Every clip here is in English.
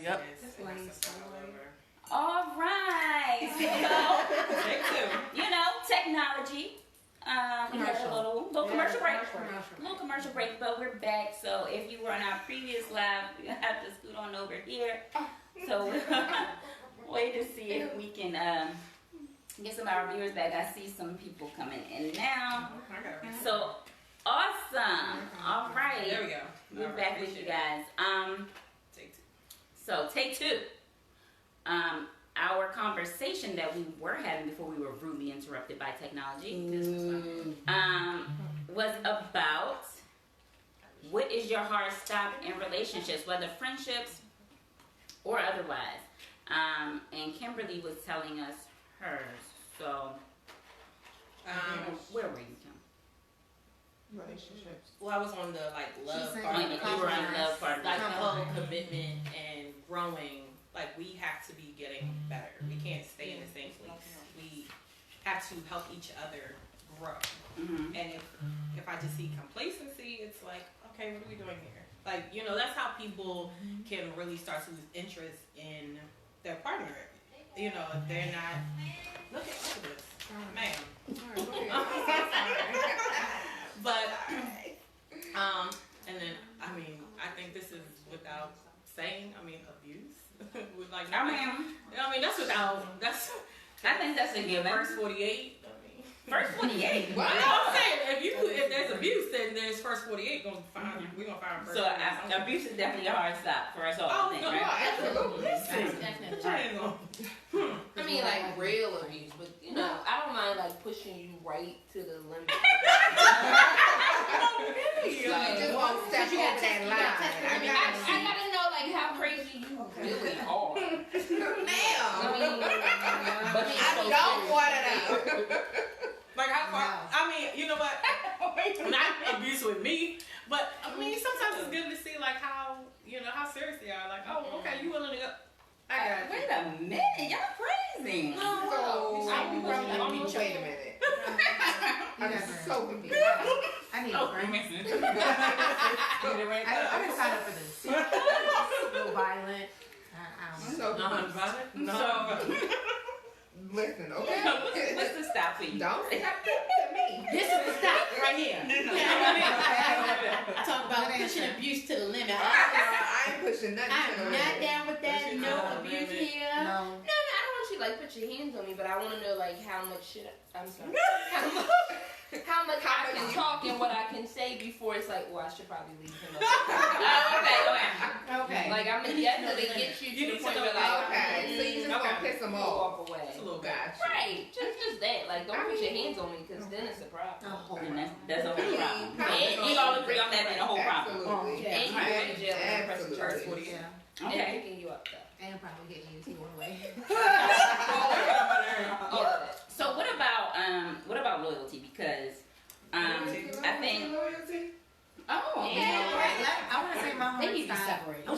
Yep. All right. So, technology. We had a little commercial break. Little commercial break, but we're back. So if you were on our previous live, you have to scoot on over here. So wait to see if we can get some of our viewers back. I see some people coming in now. So awesome. All right. There we go. We're back with you guys. Take two. So take two. Our conversation that we were having before we were rudely interrupted by technology was about what is your hard stop in relationships, whether friendships or otherwise. And Kimberly was telling us hers. So, where were you, Kim? Relationships. Well, I was on the love You part. were on love part. Like the whole commitment and growing. Like, we have to be getting better. We can't stay in the same place. We have to help each other grow. Mm-hmm. And if I just see complacency, it's like, okay, what are we doing here? Like, that's how people can really start to lose interest in their partner. If they're not, look at this, ma'am. But, and then, I think this is without saying, abuse. I think that's a given. First 48. First 48. Well, I'm saying if there's abuse, then there's first 48 we're gonna find first. So abuse is definitely a hard stop for us all. Oh, I think, no, right? Absolutely. Like real abuse, but I don't mind pushing you right to the limit. You just won't step over that line. I gotta know how crazy you really are. Ma'am. But I don't want it out. Like how far? You know what? Not abuse with me, but sometimes it's good to see how serious they are. Like, oh, okay, you willing to go? I got you. Wait a minute, y'all crazy. Wait a minute. I'm so confused. I need a break. I didn't sign up for this. A little violent. Listen, okay? What's the stop for you? Don't stop to me. this is the stop right here. Talk about pushing abuse to the limit. I ain't pushing nothing to the I'm limit. not down with that. No abuse here. No. No, I don't want you put your hands on me, but I want to know how much shit. I'm sorry. How much I can talk and what I can say before it's I should probably leave him alone. Okay. I'm gonna definitely get you to the point where Okay, so you just gonna piss them off. walk away. It's a little Gotcha. Right, just that. Don't put your hands on me, because then it's a problem. And that's a whole problem. And we all agree on that being a whole problem. Absolutely. And you go to jail and press the charge. Absolutely. Yeah. And Okay. picking you up though. And probably getting you to one way. So what about loyalty? Because I think. Oh, Yeah. I want to say my hard They need to be stop. separated. I'm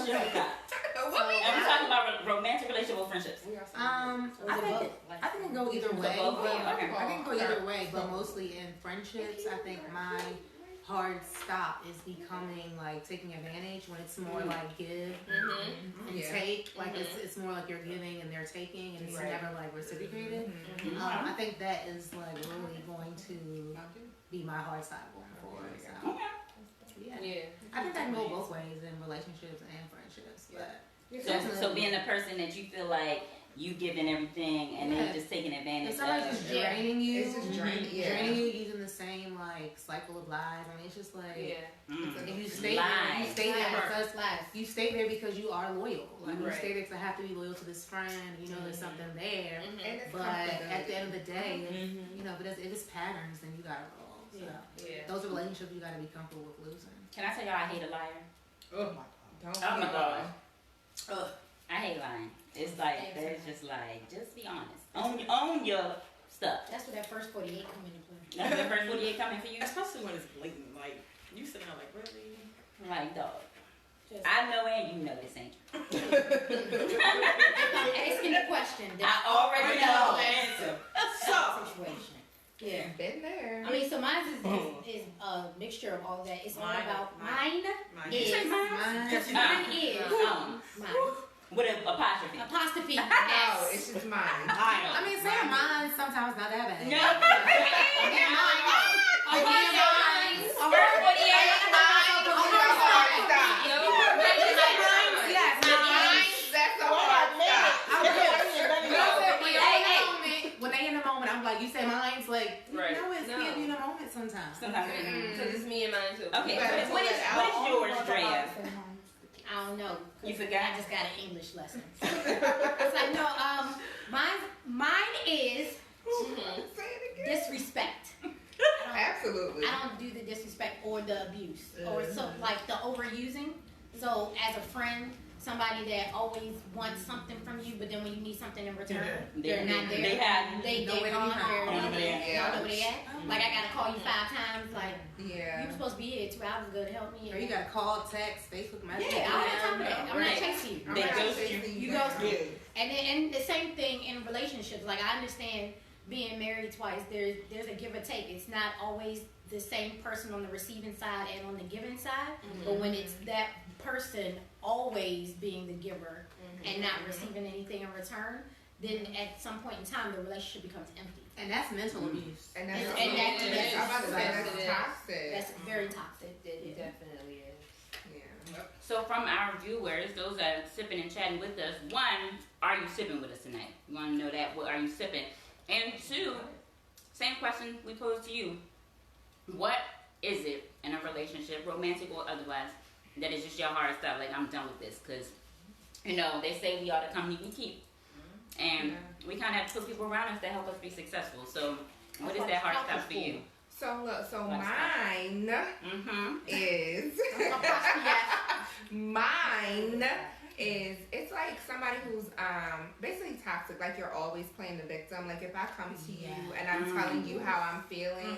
talking about romantic relationship or friendships. I think it go either way. both? But Okay. I think it go either way, but mostly in friendships. I think my hard stop is becoming taking advantage when it's more give and Yeah. take. It's more like you're giving and they're taking, and it's Right. never reciprocated. I think that is really going to be my hard stop going forward. So yeah. I think that can go both ways in relationships and friendships. But So being the person that you feel like you giving everything and then just taking advantage if somebody's of. just draining you, It's just draining, yeah. draining you using the same cycle of lies. It's just if you stay there, Lies. you stay there because you are loyal. You Right. stay there because I have to be loyal to this friend. There's something there. And it's But at the comfortability. end of the day, if it's patterns, then you gotta roll. So those are relationships you gotta be comfortable with losing. Can I tell y'all I hate a liar? Don't Oh my be gosh. wrong. I hate lying. It's there's just just be honest. Own your stuff. That's where that first 48 come into play. That's the first 48 coming for you. Especially when it's blatant. You sitting there really? Dog. I know and you know this ain't true. I'm asking the question. I already know. the answer. Situation. Yeah. Yeah. Been there. So mine is a mixture of all that. It's all about mine. Mine. Is Mine. mine is mine. With an apostrophe. Apostrophe. No, it's just mine. I mean, saying mine sometimes not that bad. No. When they in the moment, I'm like, you say mine's like, Right. no, it's can't be in the moment sometimes. Because it's me and mine too. Okay, what is yours, Drea? I don't know. You forgot? I just got an English lesson. It's like, no, mine is disrespect. Absolutely. I don't do the disrespect or the abuse or so like the overusing. So as a friend, somebody that always wants something from you, but then when you need something in return, they're not there. They're gone. They're don't know where they at. Like I gotta call you 5 times. Like you were supposed to be here 2 hours ago to help me. Or you gotta call, text, Facebook Messenger. Yeah, all the time for that. I'm not chasing you. They ghost you. You ghost me. And the same thing in relationships. Like I understand being married twice, there's a give or take. It's not always the same person on the receiving side and on the giving side. But when it's that person always being the giver and not receiving anything in return, then at some point in time the relationship becomes empty. And that's mental abuse. And that's toxic. That's very toxic. It definitely is. Yeah. So from our viewers, those that are sipping and chatting with us, 1, are you sipping with us tonight? We want to know that. What are you sipping? And 2, same question we posed to you. What is it in a relationship, romantic or otherwise, that is just your hard stop? Like, I'm done with this. Because, you know, they say we are the company we keep. And we kind of have to put people around us that help us be successful. So what is that hard stop for you? So look, mine is it's like somebody who's basically toxic. Like you're always playing the victim. Like if I come to you and I'm telling you how I'm feeling,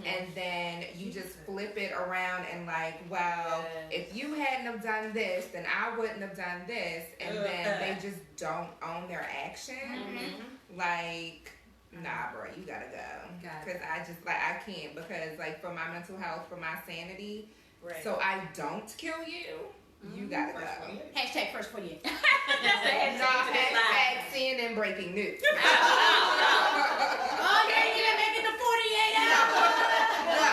and then you just flip it around and like, well, if you hadn't have done this, then I wouldn't have done this, and then they just don't own their action. Like, nah, bro, you gotta go. Because I just like I can't, because like for my mental health, for my sanity, so I don't kill you. You gotta go. Hashtag first 48. Hashtag CNN breaking news. Oh, you ain't even making the 48 hours. No.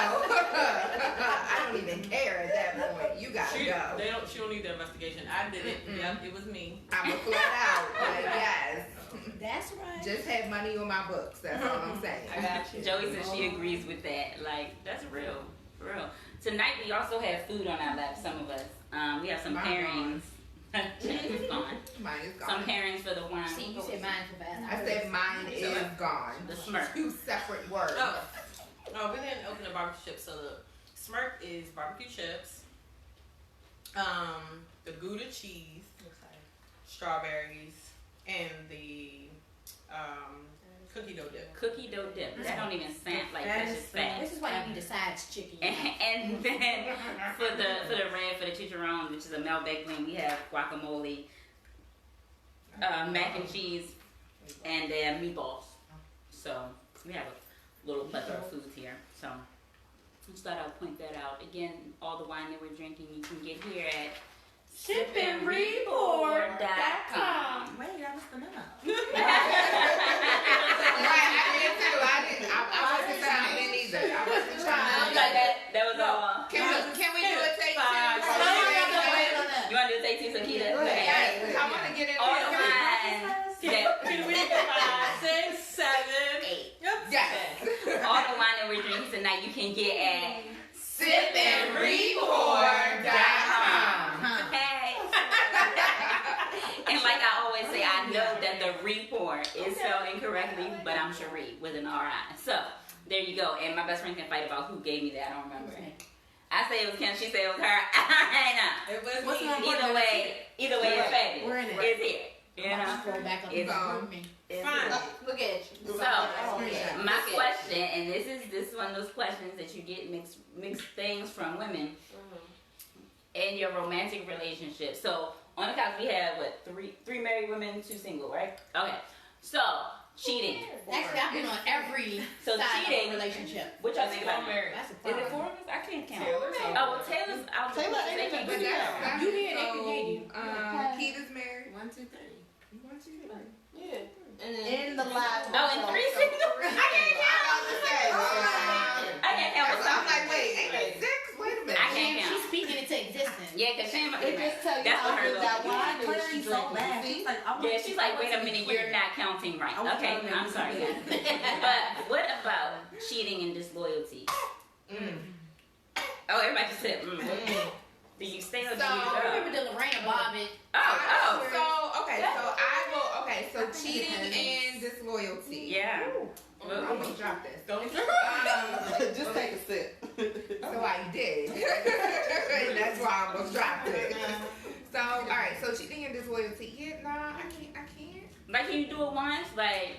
I don't even care at that point. You gotta go. She don't need the investigation. I did it. Yep, it was me. I'm a flat out. Like, yes. That's right. Just have money on my books. That's all I'm saying. I got you. Joey says she agrees with that. Like, that's real. For real. Tonight we also have food on our laps, some of us. We have some pairings. It's gone. Mine is gone. Some pairings for the wine. See, you said mine for fast. I said mine is gone. The smirk. 2 separate words. Oh, we didn't open the barbecue chips. So the smirk is barbecue chips, the Gouda cheese, strawberries, and the cookie dough dip. Cookie dough dip. That don't even sound like that's just fat. This is why you need a sides chicken. And then for the red, for the chicharron, which is a Malbec blend, we have guacamole, mac and cheese, and meatballs. So we have a little plethora of foods here. So just thought I'd point that out. Again, all the wine that we're drinking you can get here at Sip-N-Ripour.com. Wait, I missed the memo. I wasn't trying in either. I wasn't trying. That was all. Can we do a take 2? You want to do a take 2, Nekita? Yes, I want to get in all the wine. Can we get 5, 6, 7, 8? Yes. All the wine that we're drinking tonight you can get at Sip-N-Ripour.com. And like I always say, I know that the report is spelled incorrectly, but I'm Cherie with an R-I. So, there you go. And my best friend can fight about who gave me that. I don't remember. I say it was Kim, she said it was her. I know. It was me. Either way, it's fabulous. We're in it. It's here. You know? Scroll back up It's fine. Look at you. So, my question, and this is one of those questions that you get mixed things from women in your romantic relationship. So, on the couch we have, 3 married women, 2 single, right? Okay. So, Cheating. Actually, I've been on every So side cheating. of a relationship. What y'all think about marriage? That's a Is it problem. 4 of us? I can't count. Taylor's Oh, well, Taylor's out. Taylor They ain't can't But do that. that's You here, they so, can hear you. Keita's married. 1, 2, 3. 1, 2, 3. Yeah. And then In the live. Oh, and 3 single. I can't count. I can't count. I'm like, wait, ain't it 6? Wait a minute. I can't count. She's speaking into existence. Yeah, because Shane, It just tell you that's how what her good that little- wine is. She so bad. She's like, yeah, she's like, wait a minute, you're not counting right. I want Okay, y'all to I'm make sorry. this But what about cheating and disloyalty? Oh, everybody just said, Do you stay or do you So, go? I remember the Lorraine Bobbitt. Oh, So, okay, so I will, okay, so I think it cheating depends. and disloyalty. yeah. I'm gonna drop this. Don't Just take a sip. So I did. And that's why I almost dropped it. So, alright, so cheating and disloyalty. Yeah, nah, I can't. Like, can you do it once? Like,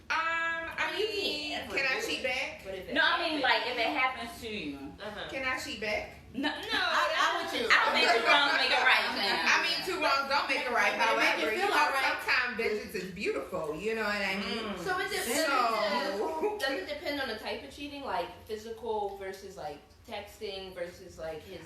I mean, can I cheat back? But if it no, I mean, happens- like, if it happens to you. Can I cheat back? No, I'm with you. I don't think 2 wrongs make it right, Sam. I mean, 2 wrongs don't make it right. But it make However, you you feel know, alright. sometimes vengeance is beautiful. You know what I mean? So it depends. So- Does it depend on the type of cheating, like physical versus like texting versus like his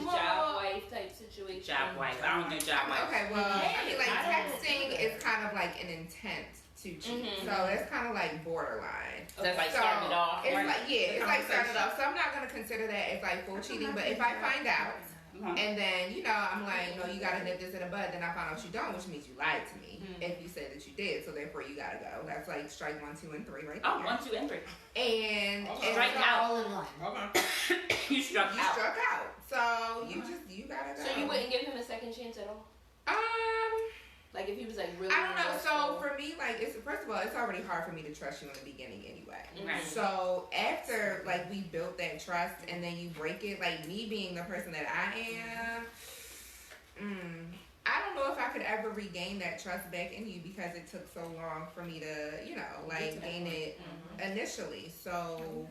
well, job wife type situation? Job wife. I don't think job wife. Okay, well, I mean, like I don't texting do that. is kind of like an intent to cheat. So that's kind of like borderline. That's like So, starting it off. It's right? like, yeah, it's like starting it off. So I'm not gonna consider that as like full cheating. But if I find out and then, you know, I'm like, no, you gotta nip this in the bud, then I find out you don't, which means you lied to me if you said that you did. So therefore you gotta go. That's like strike 1, 2, and 3 right there. Oh, 1, 2, and 3. And Strike so out. All in one. You struck you out. struck out. So you gotta go. So you wouldn't give him a second chance at all? Like if he was like really. I don't know. So remorseful? for me, like, it's first of all, it's already hard for me to trust you in the beginning anyway. Right. So after like we built that trust and then you break it, like me being the person that I am, I don't know if I could ever regain that trust back in you because it took so long for me to, you know, like gain it initially. So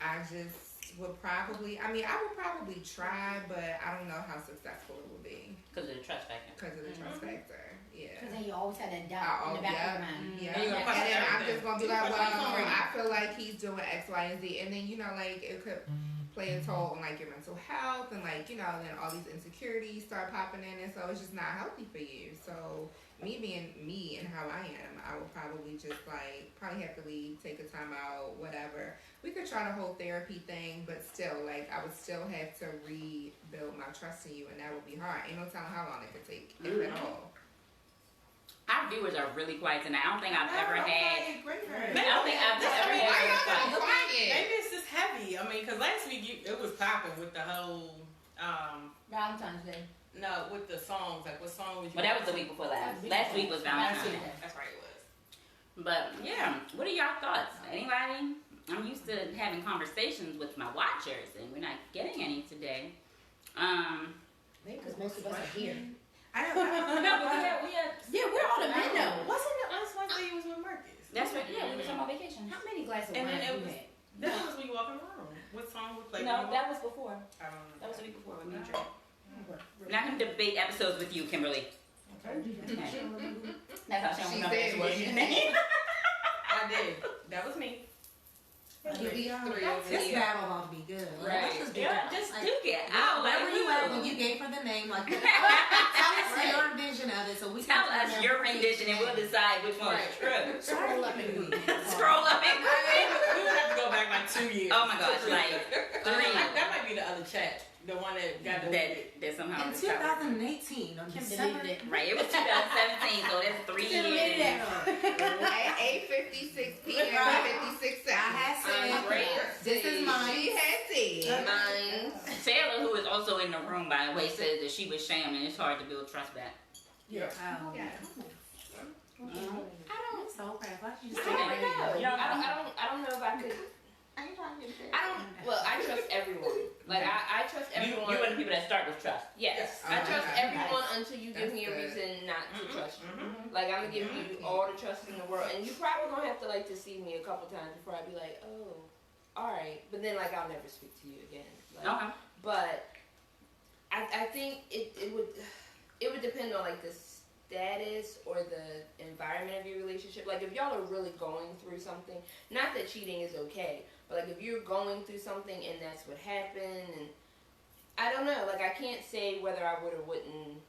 I just would probably, I would probably try, but I don't know how successful it will be Because of the trust factor. because of the trust factor. Yeah. Because then you always had that doubt in the back of your mind. Yeah. And you're gonna And question then I'm everything. just gonna be like, well, I feel like he's doing X, Y, and Z. And then, you know, like, it could play a toll on, like, your mental health. And, like, you know, then all these insecurities start popping in. And so it's just not healthy for you. So me being me and how I am, I would probably just, like, probably have to leave, take a time out, whatever. We could try the whole therapy thing, but still, like, I would still have to rebuild my trust in you. And that would be hard. Ain't no telling how long it could take, if at all. Our viewers are really quiet tonight. I don't think I've ever had. Great. I don't think I've ever Why had. y'all quiet? Maybe it's just heavy. I mean, because last week it was popping with the whole, Valentine's Day. no, with the songs. Like, what song was you? Well, that was the week before last. Last week was Valentine's Day. That's right, it was. But yeah, what are y'all thoughts? Anybody? I'm used to having conversations with my watchers, and we're not getting any today. Maybe because most of us are here. I don't know. we had. Yeah, we're all the men though. Wasn't it last Wednesday you was with Marcus? That's right. Yeah, we were talking about vacation. How many glasses of And wine then have it you was- had? That was when you walk in the room. What song was played? No, that was before. I don't know. That was the week before with me and Trey. We're not gonna debate episodes with you, Kimberly. That's how she She don't know said that what she she gave me. I did. That was me. This battle about to be good. Like, Right. let's just do Yeah, that. just Like, duke it out. where Like, were you at when you gave her the name? Like, tell us your vision of it, so we Tell can us your rendition, and we'll decide which one is true. Scroll up and read. Scroll up and read. We would have to go back like 2 years. Oh my gosh, like three. That might be the other chat. The one that got That somehow In was covered. 2018, on Kim December. deleted it. Right, it was 2017, so that's 3 years. At 8:56 p.m. and 56 seconds. I had said, this is mine. She had said. Mine. Taylor, who is also in the room, by the way, said that she was shamming. It's hard to build trust back. Yeah. Oh, Yeah. I don't. So crap. Why you just I don't know. You don't know? I don't know if I could. I ain't trying to get there. I don't. Well, I trust everyone. Like I trust You everyone. are the people that start with trust. Yes, Yeah. I trust Okay. everyone until you give That's me a good. reason not to trust you. Mm-hmm. Like I'm gonna give you all the trust in the world, and you probably gonna have to like deceive me a couple times before I be like, oh, all right. But then like I'll never speak to you again. Like, Okay. But I think it would depend on like this status or the environment of your relationship. Like, if y'all are really going through something, not that cheating is okay, but like if you're going through something and that's what happened, and I don't know, like I can't say whether I would or wouldn't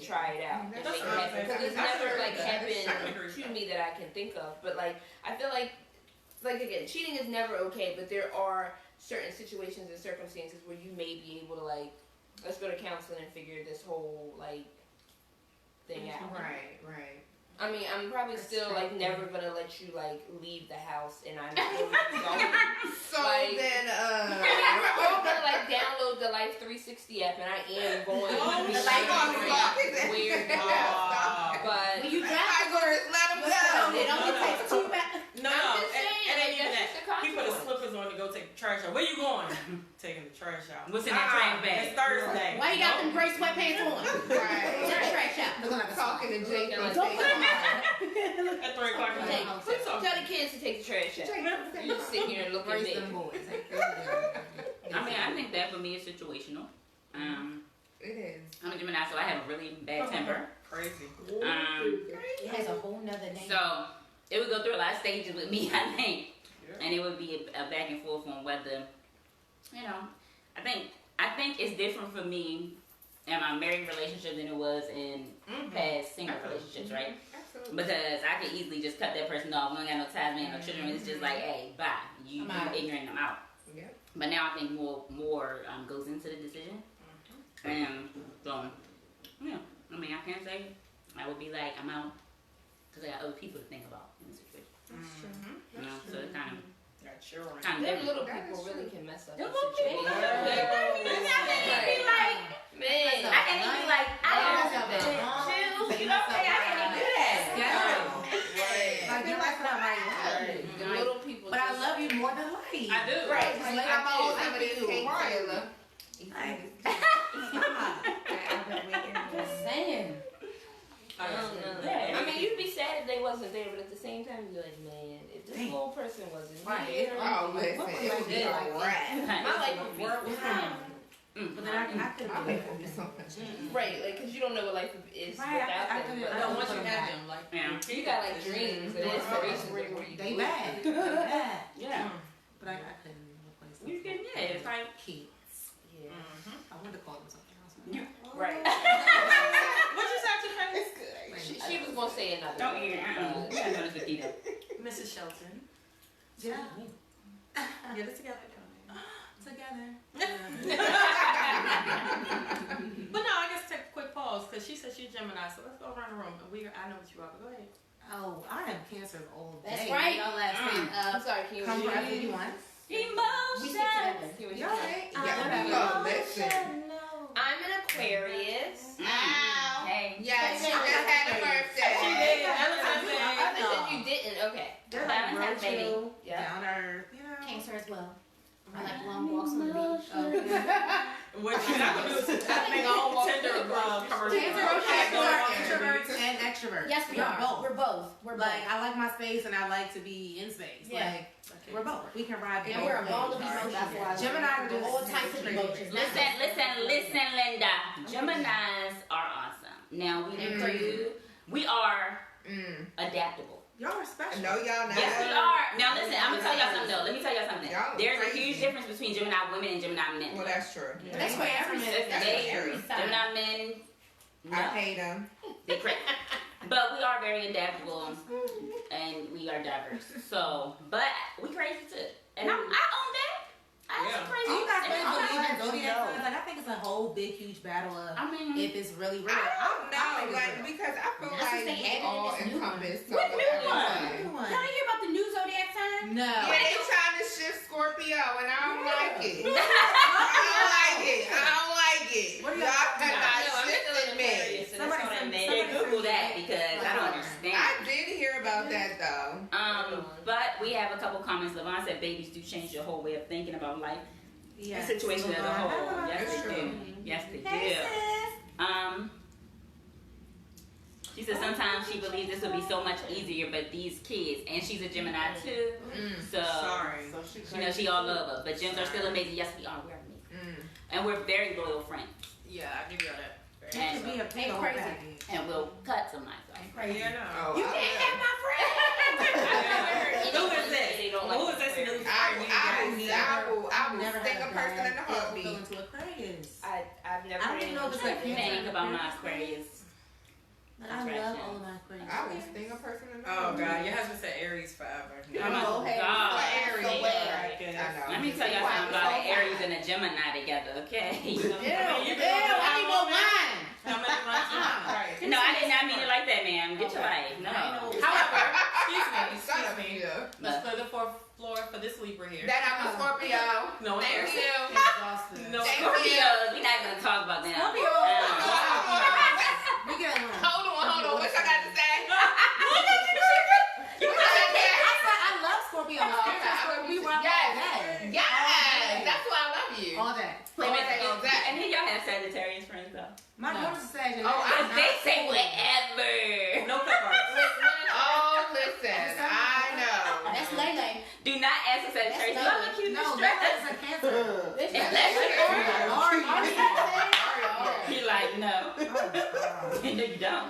try it out and make it happen, because it's never like happened to me that I can think of. But like I feel like again, cheating is never okay, but there are certain situations and circumstances where you may be able to like, let's go to counseling and figure this whole like thing out. Right. I mean, I'm probably still like never gonna let you like leave the house, and I'm still going. So like, then, we're all gonna like download the Life 360 app, and I am going to be weird. But When you drive I to go work, just let them it only go. takes 2 minutes. No, I'm just saying, and like, ain't even that's that. just the He put his consequence. slippers on to go take the trash out. Where you going? Taking the trash out. What's in that trash bag? It's Thursday. Why you got them gray sweatpants on? Right. Take the trash out. Looking like a Talking to Jake Don't like put they At 3 o'clock in the Jake, morning. tell the kids to take the trash out. You just sit here and look at Raise me. them boys. I mean, I think that for me is situational. It is. I'm a Gemini, so I have a really bad temper. Crazy. It has a whole nother name. So it would go through a lot of stages with me, I think, and it would be a back and forth on whether, you know, I think it's different for me in my married relationship than it was in past single relationships, right? Absolutely. Because I could easily just cut that person off. We don't got no ties, we ain't no children. It's just like, hey, bye. You ignorant, I'm out. Yeah. But now I think more goes into the decision. And so, yeah, I mean, I can't say I would be like, I'm out, because I got other people to think about in the situation. You know, so it kind of Them different. little people really can mess up Them the little people, situation. Man, I can't even be like, I don't Mess up choose. You know what I'm saying? I can't even do that. Like your life not right. the little people. But I just- love you more than life. I do. Right. Like, I'm I'm all always some of this cake Taylor. Just saying. I don't know. Yeah. I mean, you'd be sad if they wasn't there, but at the same time, you'd be like, man, if this little person wasn't Right. here, Oh, listen, it would be a wrap. my life would be But then I could I think it'll be something. right, like, because you don't know what life is Right, without I them. could- But I don't once you have them, like, Yeah. you got like dreams and inspirations where you They bad. They bad. Yeah. But I couldn't replace them. You can, yeah, it's like, Kids. Yeah. I wanted to call them something else. Right. What you say to face? It's good. She was gonna say another. don't eat it. We gotta know this with Tito. Mrs. Shelton. Yeah. Get it together. Together. But no, I guess take a quick pause because she said she's Gemini, so let's go around the room. I know what you are, but go ahead. Oh, I have cancer all day. That's right. Y'all last time. I'm sorry, can you Come repeat for it? us if you want. We stick Emotions. together. Y'all right? I'm Yeah, listen. I'm an Aquarius. Ow. Hey. Yes, she just had a birthday. I thought you didn't. Okay. They're Valentine's like real baby. chill, Yeah. down to earth, you know. Cancer as well. I like long walks on the beach. What you're not gonna do is Tinder commercial. Cancer are introverts and extroverts. Yes, we are. We're both. We're Like, both. I like my space and I like to be in space. Yeah. Like, we're both. We can ride And we're a ball of emotions. Gemini are just all types of emotions. Listen, Linda. Geminis are awesome. Now we are adaptable. Y'all are special. No, y'all not. Yes, we are. Now listen, I'm gonna tell y'all something though. Let me tell y'all something. Y'all There's a crazy. huge difference between Gemini women and Gemini men. Well, that's true. That's for every Gemini men, no, I hate them. they crazy. But we are very adaptable and we are diverse. So, but we crazy too, and I own that. I'm crazy. Do you guys really And I'm believe in not- zodiac signs? Like, I think it's a whole big, huge battle of I mean, if it's really real. I don't know, think it's like, real. because I feel That's like what they we added in all this new one. encompass some What of new everything. New one. Y'all hear about the new zodiac sign? No. Yeah, they trying to shift Scorpio, and I don't like it. I don't like it. I don't like it. What do Y'all y'all have No, not I'm still shifted an me. Aquarius, and that's what I made. yeah, Google that because I don't understand. I did hear about that though. But we have a couple comments. Levon said babies do change your whole way of thinking about life. Yes. The situation as a whole. Yes, That's they true. do. Yes, they do. She said sometimes she believes this would be so much easier, but these kids, and she's a Gemini too, so Sorry. you know she all love us. But Gems are still amazing. Yes, we are. We're amazing, and we're very loyal friends. Yeah, I give you all that. It could be a big old crazy. package. And we'll cut some myself. Yeah, no. You can't have my friend. Who is this? Who is this new I will Never sting had a person in the bad heartbeat. feel into Aquarius. I've never. I don't even know if it's like Think about my Aquarius. But I love all of my Aquarius. I will sting a person in the Oh heartbeat. God, your husband said Aries forever. Oh my God. Aries. I know. Let me tell y'all something about an Aries and a Gemini together, okay? Yeah, I need more wine. How many months? Right. No, I did not mean it like that, ma'am. Get your life. No. However, excuse Shut up, me. Mia. Let's clear the floor for this Libra here. That I'm a Scorpio. No, Thank Aries. you. Exhausted. No, Thank Scorpios, we're not going to talk about that. We get one. Hold on. What I got to say? I love Scorpios. We rock Yes. That's why I love you. all that. And then y'all have Sagittarius friends, though. My daughter's a Sagittarius. Because they say whatever. no clip art. Oh, listen. I know. That's Lele. Do not ask a Sagittarius. Do I look cute in No, this that dress? is a Cancer. He like, no. No, you don't.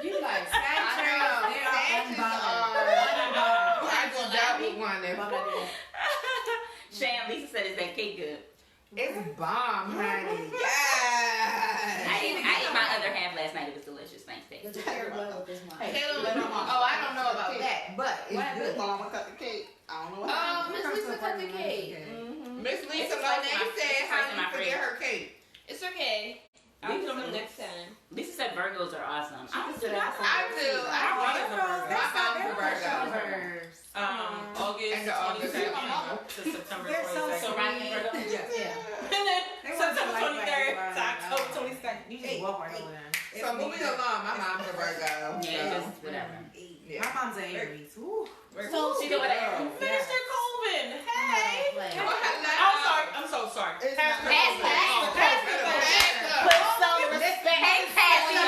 You like Sagittarius, they are unbothered. I just double one. Sham, Lisa said, is that cake good? It's bomb, honey. Yes. I ate my other half last night. It was delicious. Thanks, Dave. There's a pair of love with this one. Oh, I don't know about that, but it's What? good. Mama cut the cake. I don't know what Oh, happened. Miss Lisa cut the cake. Miss Lisa It's Monet my- said, it's "How my do you forget favorite. her cake?" It's okay. I'll do them next time. Lisa said Virgos are awesome. I do. My My mom's a Virgo. August And the August. 22nd to September They're so 22nd. So right in Virgo? Yeah. And then September 23rd to October 22nd. You just walk right over there. So moving along, my mom's a Virgo. Yeah, just whatever. Yeah. My mom's an Aries. Ooh. So She do whatever. Mr. Colvin, hey! Oh, I'm sorry. I'm so sorry. It's Pass not- me the Colvin. Oh, pass me the Colvin. Put some respect. Hey, Cassie.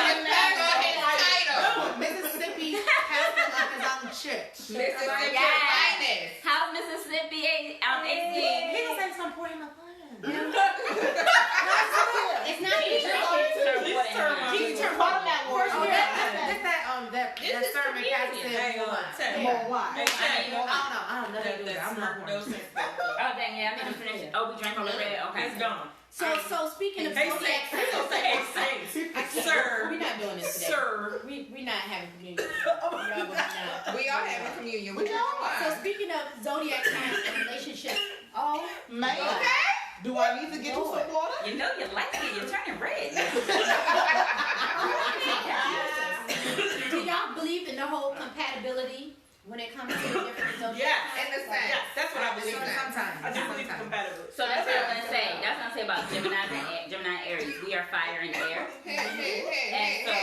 Mississippi has the own church. How's Mississippi out He 18? was saying something in the plan. it's not Please turn my- Can you turn bottom that word? Oh, that sermon Cassie said. Hang on. Tay. More why? Hey, Tay. I don't know. I'm not No sense. Oh, dang, yeah, I need to finish it. Oh, we drank from the red? Okay. It's gone. So speaking of Hey, zodiac Saints. signs, Hey, Saints. Sir. we're not doing this today. Sir. We're not having communion. Y'all gonna not. We are having communion. We So are. speaking of zodiac signs and relationships, oh Man, Okay. do I need to get you some water? You know you like it. You're turning red. do y'all believe in the whole compatibility when it comes to different zodiac Yes. In the sense. Yes, that's what I believe in. Sometimes. I do believe in compatibility. So that's what I'm gonna say. That's what I'm saying about Gemini and Aries. We are fire and air. And so,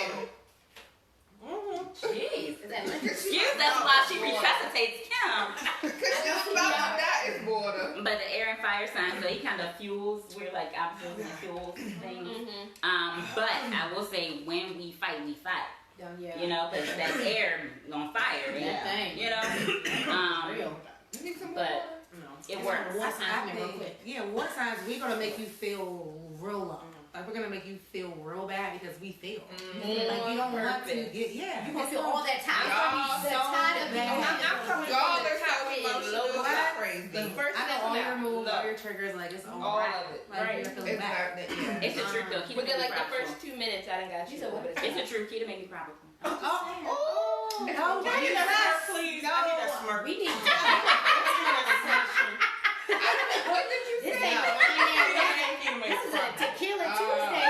jeez. Is that like Excuse, that's why she resuscitates Kim. Because you smell that is water. But the air and fire signs, so he kind of fuels. We're like opposites and fuels things. But I will say, when we fight. yeah. You know, because that air on fire. That thing. You know. Real. You need some But water? it works. One I sign real think, quick. yeah, one sign we're gonna make you feel real low. Like we're gonna make you feel real bad because we feel. Like you don't want to get You gonna feel all that time. Y'all The time of bad. Y'all are so emotional. What? It's crazy. The first I know step all your now. moves, Look. all your triggers, like it's All alright. of it. Like you're feeling It's bad. not that, yeah. It's the truth though. Keep it Within like the probable. first 2 minutes, I done got you. said what? It's the truth. Keep it maybe probable. Oh, Oh, no, I need that smirk, please. I need that smirk. We need what did you this say? ain't the wine. This is a tequila Tuesday.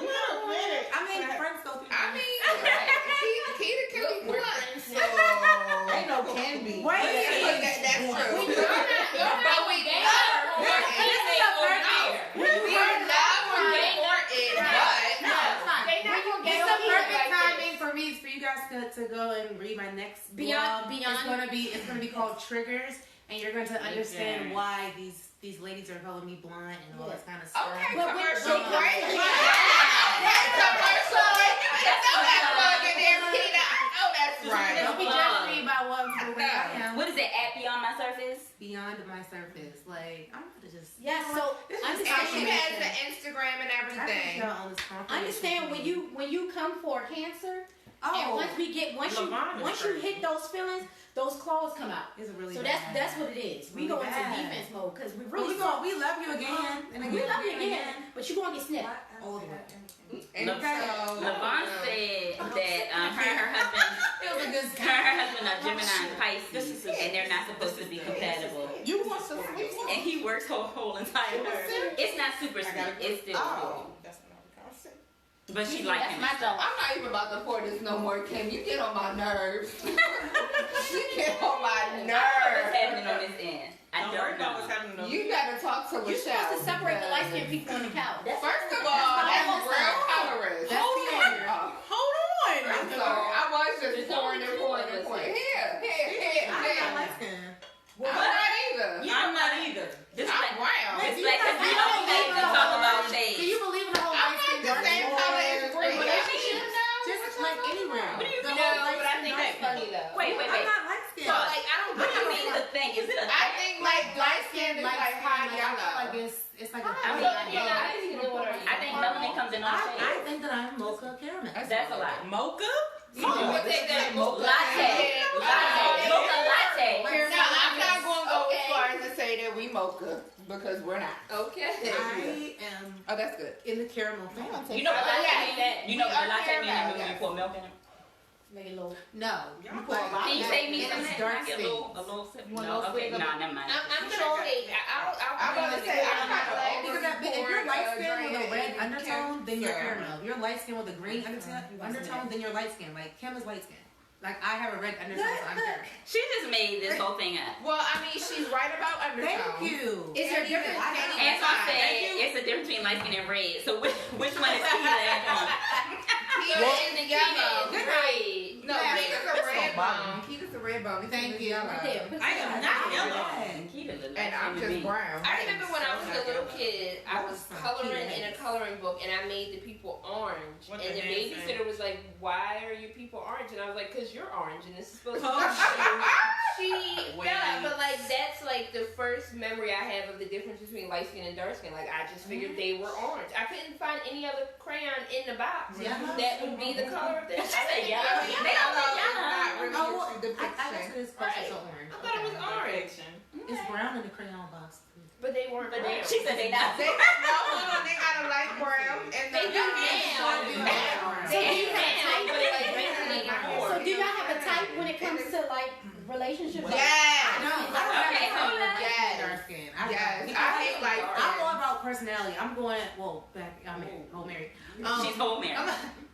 I mean, friends go through. I mean, Kita can be blunt, so. Ain't no can be. Wait, That's true. But we But we love for it. We love for it, but. It's the perfect timing for me for you guys to go and read my next Beyond- blog. beyond- It's gonna be called Triggers, and you're going to understand why these ladies are calling me blunt and all this kind of stuff. Okay, But commercial we- break. Yeah. That's commercial. You know that plug in there, Kita. I know that's right. Don't be judging me by what people think I am. What is it? At Beyond My Surface? eyes beyond my surface. Like, I'm gonna just. Yeah, so And she has the Instagram and everything. understand when you come for cancer, and once you hit those feelings, those claws come out. It's a really so bad. that's what it is. We go into defense mode because we really we love you again and again. We love you again, but you're gonna get snipped. All the way. LaVon said that her and her husband are Gemini and Pisces, and they're not supposed to be compatible. You want some sweet? And he works whole entire nerve. It's not super sweet. It's still cool. That's another concept. But she like him. I'm not even about to pour this no more, Kim. You get on my nerves. You get on my nerves. What's happening on this end? I Don't worry about what's happening on You gotta talk to You're Michelle. supposed to separate the light skinned people on the couch. First of all, that's real colorist. Hold on. I'm sorry. I was just pouring. Here. Well, I'm not either. I'm not either. This I'm like, brown. it's like because we don't think to talk about Do shade. you believe in the whole I'm light not skin the dark same skin? color as green. Just like anywhere. What do you The mean? whole No, light but I skin, think dark that's skin. funny though. Wait. I'm not light skin. So like, I don't. What do you mean the thing? Is it a I think like light skin is like high I feel yellow. like it's like a I mean, I think melanin comes in all shades. I think that I'm mocha caramel. That's a lot. Mocha? We'll take that Latte. Mocha latte. No, I'm not going to go as far as to say that we mocha because we're not. Okay. I am Oh, that's good. in the caramel family. You know what latte means? You know what We the are latte means caramel, when you pour milk in it? Make it low. No. Can you save me some of that? dark Can I get skin. a little sip? One No, little okay, sip. nah, never mind. I'm gonna say I'm gonna say I'm not like Because if you're light skin with a red undertone, then you're caramel. If you're light skin with a green undertone, then you're light skin. Like Kim is light skin. Like I have a red undertone, so I'm caramel. She just made this whole thing up. Well, I mean, she's right about undertone. Thank you. Is there a difference? And so I said, it's a difference between light skin and red. So which one is Keita and Keita is the yellow. Red. No, Keita's a red bone. Keita's a red bone. Thank you. I am not yellow. Keita look And like I'm just brown. I remember when I was a little kid, I was coloring in a coloring book, and I made the people orange. What And the the heck, babysitter was like, "Why are your people orange?" And I was like, "Cause you're orange, and this is supposed to Oh, be." She, Wait. yeah, but like that's like the first memory I have of the difference between light skin and dark skin. Like I just figured they were orange. I couldn't find any other crayon in the box that would be the color of this. She said yellow. I mean, They don't yellow look is not yellow. really Oh, your depiction. I guess it is closer to orange. I thought it was orange, It's brown in the crayon box. but they weren't. But they, brown. she said they not. They got a light brown and They do now. So do you have a type? But it's like basically So do y'all have a type when it comes to like relationships? Like, Yes. No, I don't Okay, have hold on. a dark skin. Yes. I hate light I'm skin. more about personality. I'm going, well, back, I'm married. She's whole married.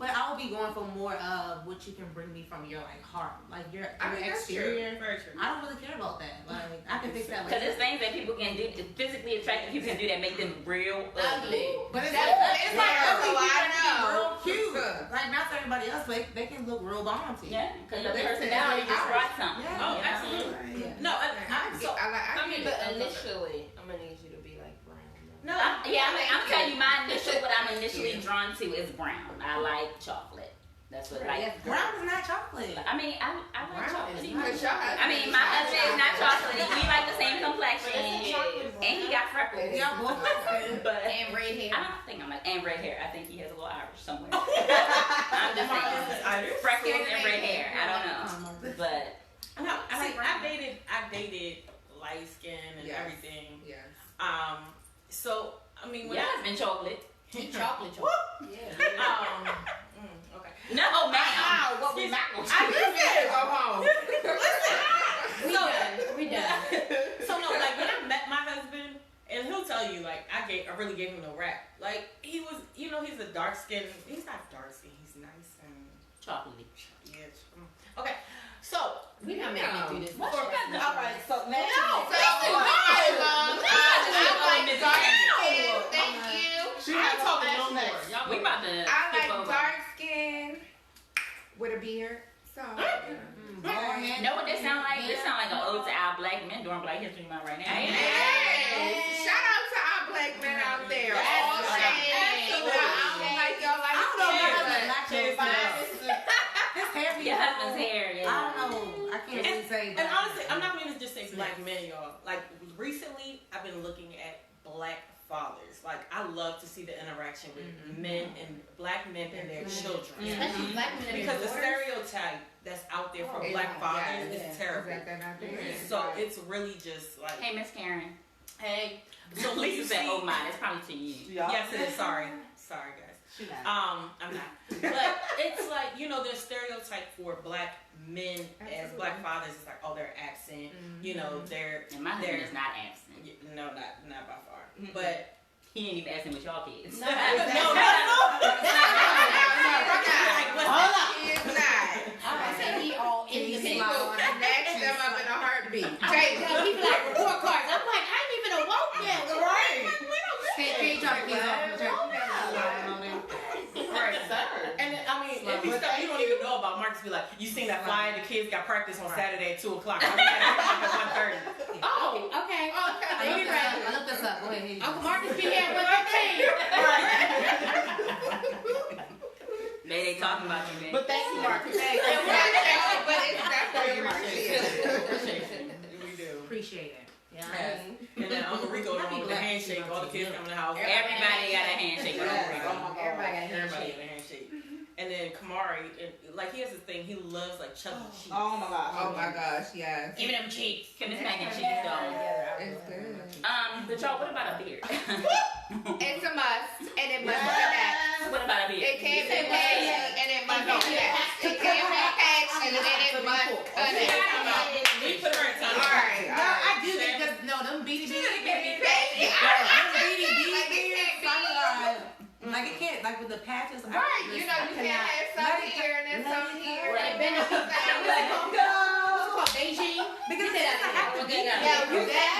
But I will be going for more of what you can bring me from your like heart, like your I mean, that's exterior. Very true. I don't really care about that. Like I can fix that. Because there's things that people can do, physically attractive people can do that make them real ugly. But it's It's like ugly ugly, people I can be know. real cute. Like not to everybody else, but they can look real bomb to you. Yeah, because the They- personality just brought something. Yeah. Oh, absolutely. Yeah. No, so I mean, get but it. initially, I'm gonna need you to be like brown. no. I'm telling you, my initial, what I'm initially drawn to is brown. I like chocolate. That's what I like. Brown is not chocolate. I mean, I like Brown chocolate. is Because y'all have- I mean, my husband is not chocolate. We like the same complexion. And he got freckles. Yeah, both. But and red hair. I don't think I'm like, and red hair. I think he has a little Irish somewhere. I'm just saying. Freckles and red hair. I don't know. But No, I dated light skin and Yes. everything. Yes. So I mean, when your husband chocolate. He chocolate. okay. No, ma'am. What we not gonna I just said go home. We done. So no, like when I met my husband, and he'll tell you, like I really gave him no rap. Like he was, he's a dark skin. He's not dark skin. He's nice and Chocolatey. yeah. Okay, so We done made me do this. all right. So I like dark skin. Thank you. She not talking no more. We about to I skip like over. dark skin with a beard. So Know what this sound like? This sound like an ode to our black men during Black History Month right now. Hey, shout out to our black men out there. All shades. I don't like y'all like His hair be Your husband's hair, yeah. I don't know. I can't really say And that. honestly, I'm not gonna just say black men, y'all. Like recently, I've been looking at black fathers. Like I love to see the interaction with men and black men and their children. Especially black men. Because the stereotype that's out there for black fathers is terrible. So it's really just like, Hey, Miss Karen. hey. So Lisa said, "Oh my, it's probably to you." Yes, it is. Sorry, guys. I'm not. But it's like, you know, there's stereotype for black men as black fathers. It's like, oh, they're absent. You know, they're. And my husband is not absent. No, not by far. But he ain't even absent with y'all kids. no. Hold up. He is not. I said he all in the He mix. will snatch them up in a heartbeat. He be like report cards. I'm like, I ain't even awoke yet. Right. Can you drop the keys off the Right. And I mean, it be stuff you don't even know about. Marcus be like, you seen that flyer? The kids got practice on Saturday at 2:00. I'm at 1:30. Oh, okay. I looked this up. Go ahead. Uncle Marcus be here with They talking about you, man. But thank you, Marcus. But it's definitely appreciated. We do. Appreciate it. Yeah. Yes. And then Uncle Rico with the handshake. All the kids come in the house. Everybody got a handshake with Uncle Rico. Everybody got a Everybody got a handshake. And then Kamari, like he has this thing. He loves like Chuck E. Cheese. Oh my gosh. Oh my gosh, yes. Even them cheeks. Kim is mac and cheese, though. It's good. But y'all, what about a beard? It's a must, and it must connect. What about a beard? It can't be patchy, and it must connect. It can't be patchy, and it must connect. We put her in time. All right. No, I do think because them beady beards. Like it can't, like with the patches. Right, you know, you can't have some here and then some here. Right. And then it's Beijing. Because it doesn't have to be. that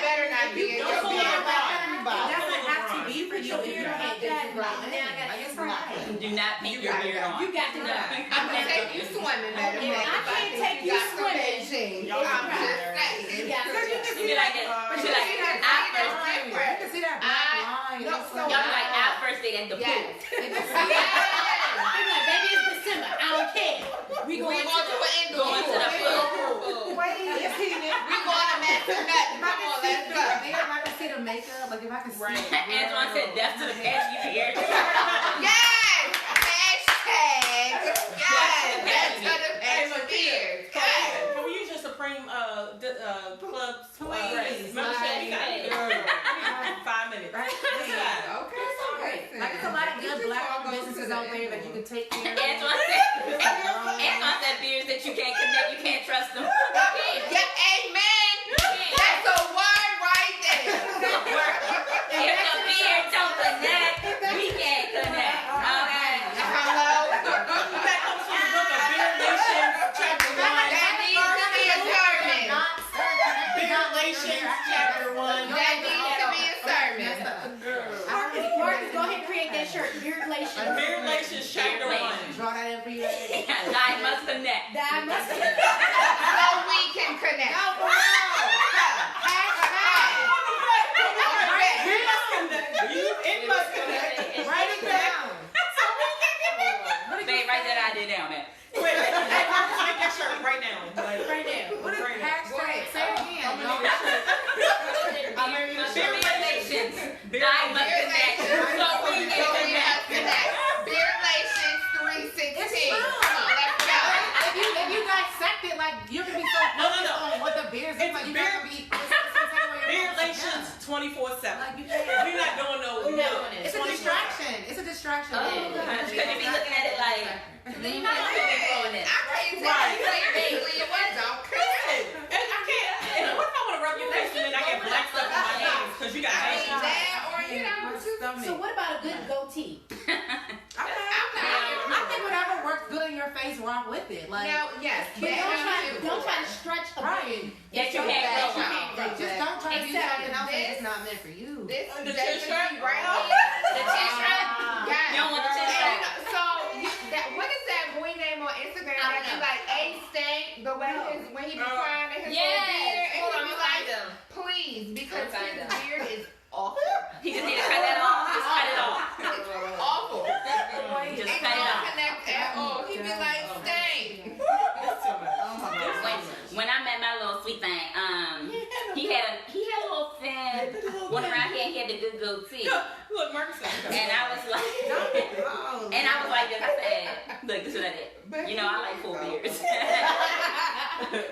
better not be in your beard. It doesn't have to be for your beard. Like it's right. Do not paint your beard on. You got to know. I'm gonna take you swimming, madam. I can't take you swimming. I'm just saying. You be like this. You be like, You can see that black line. y'all be like, I first date at the pool. They be like, baby, it's December. I don't care. We going to the indoor. Going to the pool. Wait, is he We going to Master Nut. Come on, let's go. If I can see the makeup, like if I can see Antoine said, death to the past, you can hear it. Yes! Hashtag! Yes! That's gonna patch your beard. Yes! Can we use your Supreme club Please. membership? We got 5 minutes. Right? Okay. Like it's a lot of good black businesses out there that you can take care of. Antoine said beards that you can't connect, you can't trust them. Yeah, amen! That's a word right there. If the beard don't connect, we can't connect. Okay. Hello? That comes from the book of Beard Nations, chapter 1. That needs to be a sermon. Beard Nations, chapter 1. That needs to be a sermon. Marcus, go ahead and create that shirt. Beard Relations. Beard Nations, chapter 1. Draw that in for you. I must connect. That must be. So we can connect. It must connect. Write it down. Babe, write that idea down, man. Wait, make that shirt right now. Like, Right now. What is hashtag? Say it again. Beard relations. I must connect. So we can connect. Beer Relations 316. It's Come on, let's go. If you dissect it, like you can be so focused on what the beers is, like you gotta be. Beard Nations 24/7. Like you We're not doing no. It's a distraction. It's a distraction. Oh, because you be looking at it like, you know, I can't tell you clearly what don't connect. And I can't. And what if I want to rub your face and then I get black stuff on my hands because you got hands? That or you know, So what about a good goatee? I think whatever works good in your face, rock with it. Like no, yes. But don't try to stretch a right. that you can't grow on. Just don't try to do Except something else this- that's not meant for you. This The is chin strap? right here. The chin strap? Yes. You don't want the chin strap? So what is that boy name on Instagram I don't that be know. like A Stank the way when he be crying in his little Yes. beard and Hold he on, be I'm like, find him. please, because I'll find his him. beard is awful. He just need to cut that off. Just cut it off. Awful. Just It cut it don't off. connect at all. He be like, Stank. When I met my little sweet thing, he goatee. Look, Mark said. And I was like, and I was like this. I said, look, this is what I did. You know, I like full beards.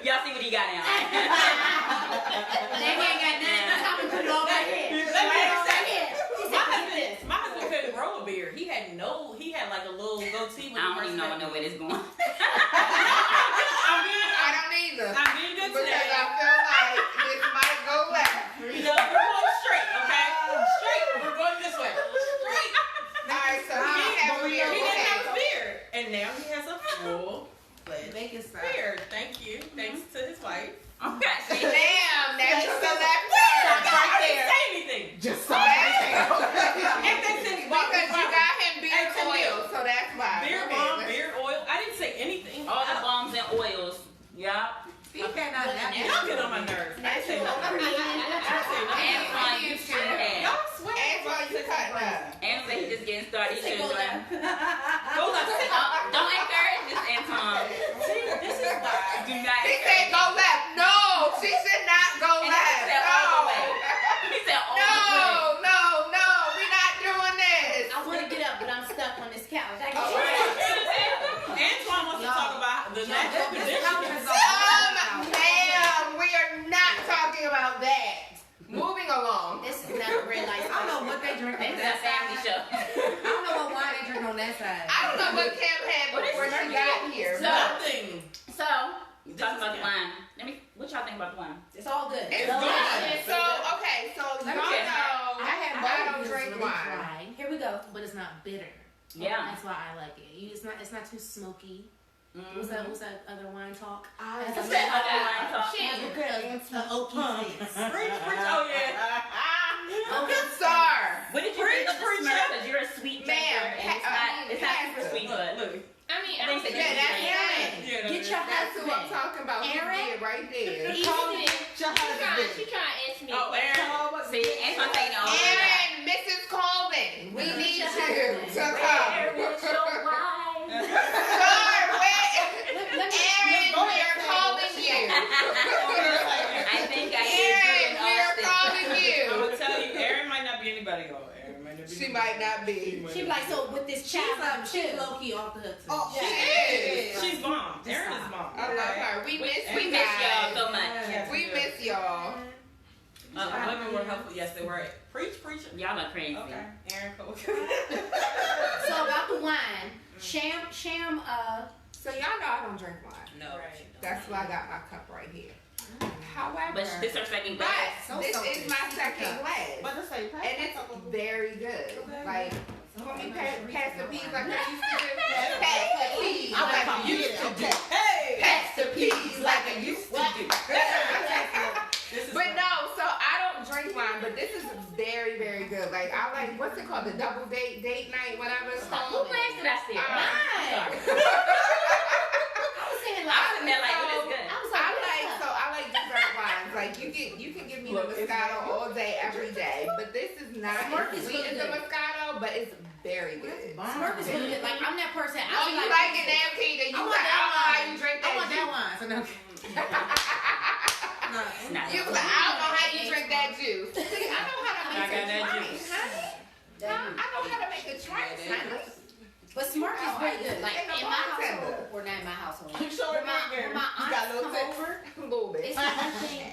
Y'all see what he got now? They ain't got nothing. I'm gonna put it all right here. My husband couldn't grow a beard. He had like a little goatee. When I don't even know where this going. I don't either. I'm being good Because today. I feel like this might go left. You know, we're going straight, okay? Straight. We're going this way. Straight. Alright, so he has a beard. He didn't have a beard. And now he has a full Make it stop. beard. Thank you. Thanks to his wife. Okay. See? Damn, that's the left Stop turn. right there. Say anything. Just stop right there. And that's his Because you got him beard Hey, oil, so that's why. beard Okay, balm, let's- beard oil. I didn't say anything. All the balms and oils. Yeah. He cannot have Y'all get on my nerves. I didn't say nothing. Antoine, you should have. Y'all swear. That's why you cut up. Antoine, he just getting started. He should have. Go left. Don't encourage this, Antoine. See, this is why. Do not She encourage. said go left. No, she should not go And he left. said all the way. He said all the way. No, we're not doing this. I want to get up, but I'm stuck on this couch. I Oh, can't. Antoine wants to talk about the natural conditions. Ma'am, we are not talking about that. Moving along. This is not a red light. I don't know what they drink on This is that a family side. show. I don't know what wine they drink on that side. I don't know what Kim had before she got here. So- Nothing. So, talking about the wine. What y'all think about the wine? It's all good. It's all good. So, okay, so y'all Let me know tell I don't drink really wine. dry, Here we go. but it's not bitter. Yeah. That's why I like it. It's not too smoky. What's that other wine talk? What's that other wine talk? The oaky taste. Preach. Oh, yeah. Good star. What did you think of the Preach, Smurf? Because you're a sweet drinker, Ma'am, and it's not super sweet, but Look. I mean, I think so. Yeah, that's Yeah. Aaron. Yeah, Get your That's who I'm husband. talking about. He Aaron? did right there. she trying to answer me. Oh, Aaron. see, Antoine saying all Aaron, Mrs. Colvin, we need you to come. Where is your wife? Sir, where? Let me. Aaron, we are calling you. I think I did Aaron, good we are in calling I'm you. gonna tell you, Aaron might not be anybody. Aaron might not be. She might not be. She be like, so with this child, She's low key off the hook. Oh, she is. She's bomb. Aaron is bomb. I love her. We miss We you miss y'all guys. so much. Yes, We do. miss y'all. Women were helpful. Yes, they were. Preach. Y'all are crazy. Okay. Aaron Cole. So about the wine, Sham, So y'all know I don't drink wine. No. That's why I got my cup right here. However, But this her second glass. but this is my second glass. But it's like, And it's very good. Like, when we pass the peas like I used to do. Pass the peas like I used to do. Hey. Pass the peas like I used to do. This is But no, so I don't drink wine, but this is very, very good. Like, I like, what's it called? The double date night, whatever it's Who called. glass did I steal? Mine. I was saying I like, was in there like, what is good? I was I like, like dessert wines. Like you can give me the Moscato all day, every day. But this is not Smirk as is sweet really as the good. Moscato, but it's very good. Smirk is really good. Like I'm that person. I Oh, be you like it now, Keita? You I want like, I that don't know how wine. you drink I that want that juice. wine. So no. Not You was like, I don't know how you drink that juice. See, I know how to I make got a that drink, juice. honey. I know how to make a drink, honey. But Smirk is really good. Like Ain't no in my bartender. household, or not in my household. You show it When my, right when my You got a aunts little come tip. over, A little bit.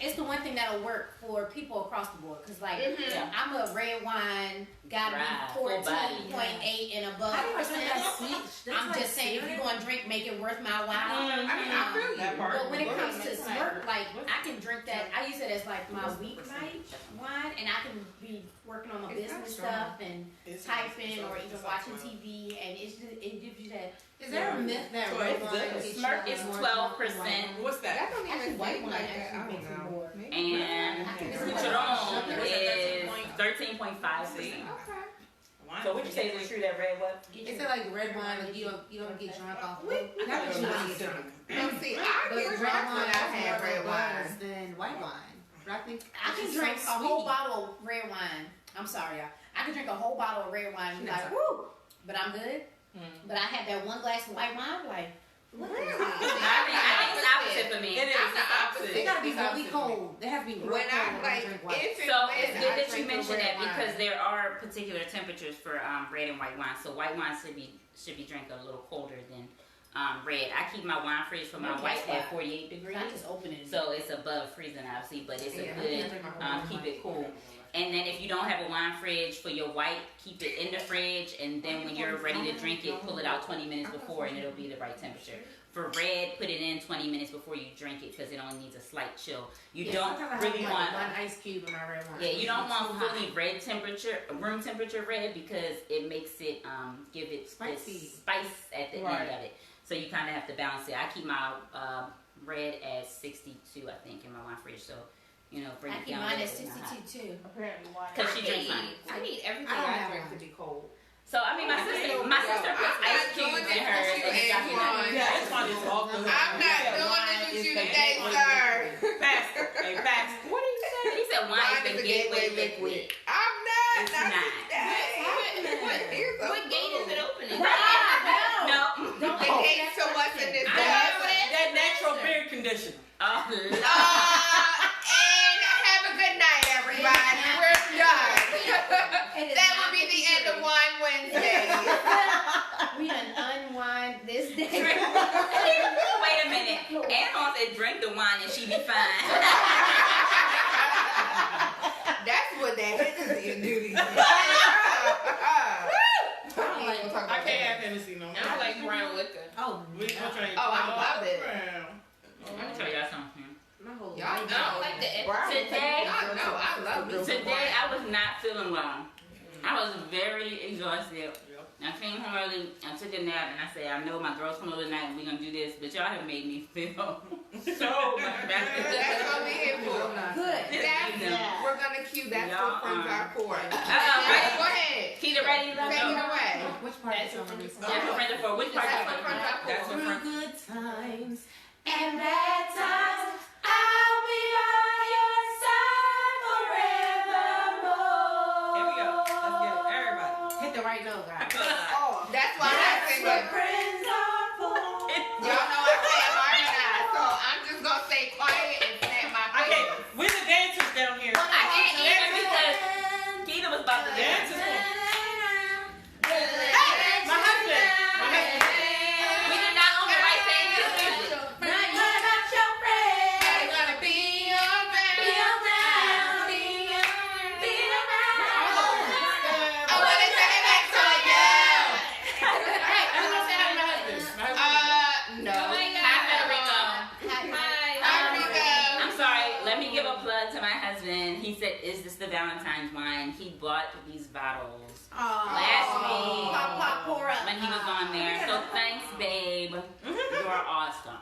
it's the one thing that'll work for people across the board. Cause like Yeah. I'm a red wine, gotta Right, be full body. 14.8 and above How do you drink that percent. sweet? I'm just saying, if you're going to drink, make it worth my while. I mean, I feel you. That part. But when it Go comes ahead. to Smirk, like I can drink that. I use it as like my weeknight wine, and I can be working on my It's not business strong. stuff and It's typing or it's even like watching smile. TV, and it gives you that. Is there a myth that So red it's wine good. gets Smirk you is more 12%. drunk than white wine? What's That that? don't even Actually, white seem wine like that. I actually makes don't me know. more. Maybe. And It's Citron is 13.5. Okay. So would you say is it true that red what? They say like red wine, like you don't get drunk off. We- Not that you want to get drunk. No, see, I But get red drunk wine when I has have more red buzz wine. than white wine. But I think I can it's drink so a whole sweet. bottle of red wine. I'm sorry, y'all. I can drink a whole bottle of red wine and be like, woo, but I'm good. But I had that one glass of white wine, like, Really? I think it's opposite for me. It is. I'm It's the opposite. They gotta be It's really opposite. cold. They have to be real When cold I'm when I like, drink white. if and So when it's I good that drink you the mentioned red that because wine. there are particular temperatures for red and white wine. So white wine should be drank a little colder than red. I keep my wine fridge for my white at 48 degrees. I just open it. So it's above freezing, obviously, but it's a Yeah, good keep it cool. And then if you don't have a wine fridge for your white, keep it in the fridge, and then when you're ready to drink it, pull it out 20 minutes before, and it'll be the right temperature. For red, put it in 20 minutes before you drink it because it only needs a slight chill. You don't really want one ice cube in my red wine. yeah, you don't want fully red temperature, room temperature red because it makes it give it Spicy. this spice at the end of it. So you kind of have to balance it. I keep my red at 62, I think, in my wine fridge. So. You know, bring I it keep down. mine a at little bit, not 62 too. Apparently, why? Because she drinks mine. I need everything I don't I have drink one. to be cold. So I mean, my sister puts ice cubes in hers. And it's got me Yeah, this one is off the hook. I'm not doing this with you today, sir. Pastor. Hey, Pastor. What did you say? He said wine is the gateway liquid. I'm not. It's not not. today. What gate is it opening? No. The gate to what's in this I glass. have that natural beard conditioner. Oh, And have a good night, everybody. We're done. That would be the end of Wine Wednesday. We done unwind this day. wait a minute. Anne said drink the wine and she be fine. That's what that is in duty. I can't have Hennessy no more. I like brown liquor. Oh, We gonna drink. Oh, I love it. Brown. Let me tell y'all something. my whole Y'all life. know. I don't like the Today, I love it. Today I was not feeling well. I was very exhausted. I came home early, I took a nap, and I said, I know my girls come over tonight and we're going to do this, but y'all have made me feel so much better. That's what we here for. Good. That's, we're going to cue that Y'all, from our court. right. Go ahead. Keita ready? Take it away. Which part That's is what on we- this? That's what friends are for. Which part That's is what friends are for. That's what Through friends good times And bad times, I'll be by your side forevermore. Here we go. Let's get it. Everybody. hit the right note, guys. Oh, that's why I sing it. Friends are for. Y'all know I can't harmonize, so I'm just going to stay quiet and snap my Okay, fingers. we're the dancers down here. I can't hear because Keita was about to dance. My husband. We did not own the right thing this week. I'm gonna be your man. I wanna take it back to you. No. Hi, Federico. Hi, Rico. I'm sorry. Let me give a plug to my husband. He said, "Is this the Valentine's wine?" He bought these bottles last week when he was on there. So thanks, babe. You're awesome.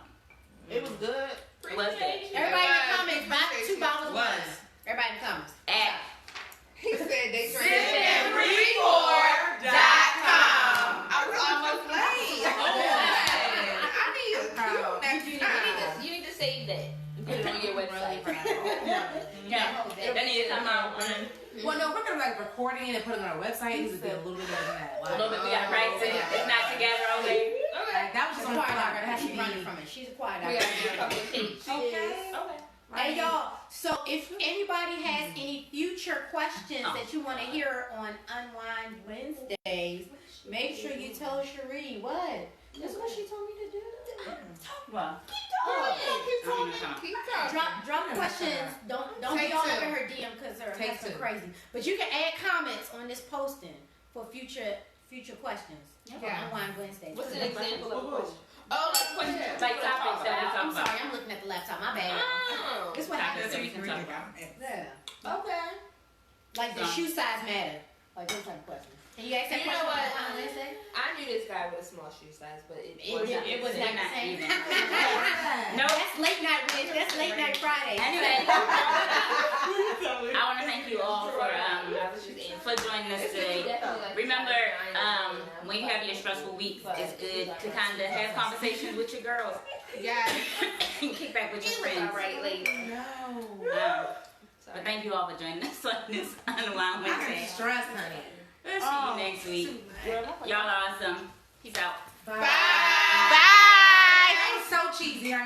It was good. Was it? Everybody in the comments, buy 2 bottles of wine. Was. Everybody in the comments. At He said they drink Sip-N-Ripour.com. I was almost late. I need a cue next time. You need to save that and put it on your website. yeah, that needed to come out. Well, no, we're gonna like recording it and put it on our website. It needs to be a little bit better than that. A little bit. We gotta practice it. It's not together. Okay. Like, that was just on the Quiet fly. hour. It has to She's be. running from it. She's a quiet We hour. got to do a couple of tapes. Okay. Hey y'all, so if anybody has any future questions that you want to hear on UnWined Wednesdays, make sure you tell Cherie what. That's what she told me to do. Well, Keep talking. Drop questions. Don't Take be all 2. over her DM because her Take husband 2. crazy. But you can add comments on this posting for future questions for Yeah. UnWined Wednesdays. What's an example of a question? Oh, like questions. like topics that we talk I'm about. sorry, I'm looking at the laptop. My bad. Oh. This what Topics happens. that we can talk about. Yeah. Okay. Like the shoe size matter. Like those type of questions. Can you ask that You know question what? on Wednesday? I knew this guy with a small shoe size, but it It was not. was We're not the not same. even. No, that's late night Wednesday. That's late night Friday. Anyway, I want to thank you all for joining us today. Remember, when you have your stressful weeks, it's good to kind of have conversations with your girls. Yes. Kick back with your friends. Alright, later. But thank you all for joining us on this UnWined Wednesday. Stress, honey. We'll see you next week. Y'all are awesome. Peace out. Bye. Bye. so cheesy. I know